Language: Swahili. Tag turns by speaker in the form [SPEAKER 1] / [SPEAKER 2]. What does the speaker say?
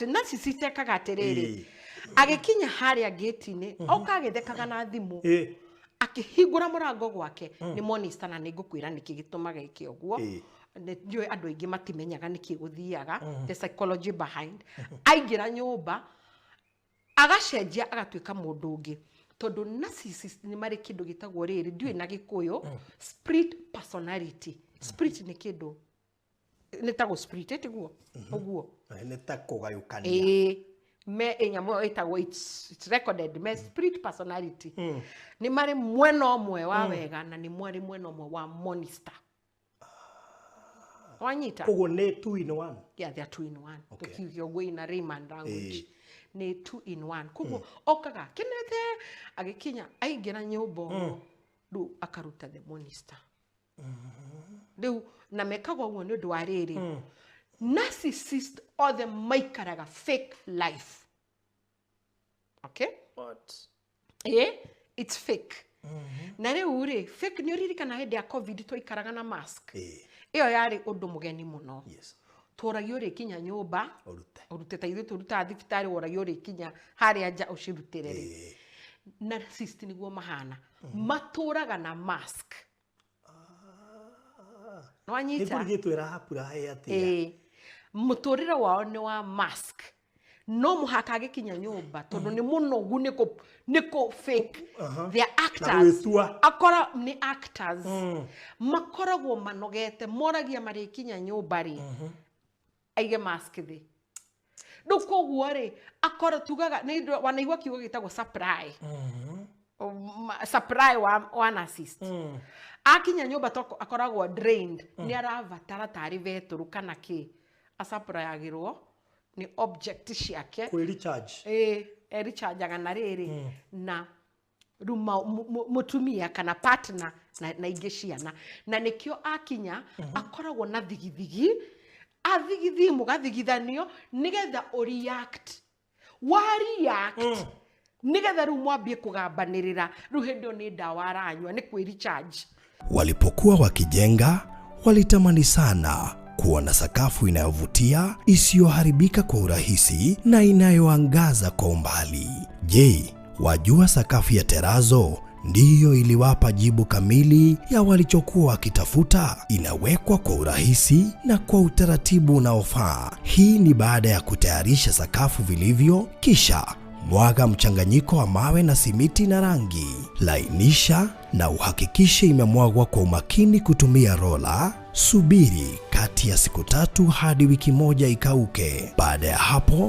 [SPEAKER 1] narcissist ekaga atiriri agikinya haria gate-ini oka agithekaga na thimu akihingura murango gwake ni monista na ningukwira niki gitumaga iki oguo njui andu aingi matimenyaga niki guthiaga the psychology behind aingira nyumba agacenjia agatuika mundu ungi tondu narcissist ni mari kindu gitagwo riri ndiui na gikuyu split personality split ni kindu nitago spirit etiguo oguo
[SPEAKER 2] netakugayukania
[SPEAKER 1] me enyamo etagwo it's recorded me spirit personality ni mari mwena omwe wa wega na ni mwena omwe wa monster wanyita
[SPEAKER 2] kogo ne 2 in 1
[SPEAKER 1] yeah they are 2 in 1 tukigyo go in a Rayman language ni 2 in 1 kogo okaga kinete agikinya aingira nyumba du akaruta the monster Deu na mekago uguo ni undu wa riri narcissist or the maikaraga fake life. Okay?
[SPEAKER 2] What?
[SPEAKER 1] It's fake. Na riu ri fake ni uririkana hindi ya covid twaikaraga na mask. Iyo yari undu mugeni muno.
[SPEAKER 2] Yes.
[SPEAKER 1] Tworagio ri kinya nyumba urute ta ithu turuta thibitari woragio ri kinya haria nja ucirutire ri. Narcissist niguo mahana maturaga na mask. Wanyita
[SPEAKER 2] nigurigitwira hapura hai atia
[SPEAKER 1] muturire wao ni wa mask no muhaka agikinya nyumba tondu ni munogu niko fake they are actors akora ni actors makoragwo manogete moragia mari kinya nyumba ri aige mask thi nduko guore akora tugaga ni wanaigwa kiugo gitagwo supply supply wa narcissist akinya nyumba toko akoragwo drained ni aravatara tari veturu kana ki asapura yagirwo ni object ciake
[SPEAKER 2] ku recharge
[SPEAKER 1] recharge na riri na ruma mutumia kana partner na ingi ciana na nikio akinya akoragwo na thigithigi athigithi mugathigithanio nigetha react wa react nigetha ru mwambie kugambanirira ru hindio ni dawa aranywa ni kwi recharge.
[SPEAKER 3] Walipokuwa wakijenga walitamani sana kuona sakafu inayovutia isiyoharibika kwa urahisi na inayoangaza kwa umbali. Je, wajua sakafu ya Terazo ndiyo iliwapa jibu kamili ya walichokuwa wakitafuta? Inawekwa kwa urahisi na kwa utaratibu unaofaa. Hii ni baada ya kutayarisha sakafu vilivyo, kisha mwaga mchanganyiko wa mawe na simiti na rangi. Lainisha na uhakikishe imemwagwa kwa umakini kutumia rola. Subiri kati ya siku 3 hadi wiki 1 ikauke. Baada ya hapo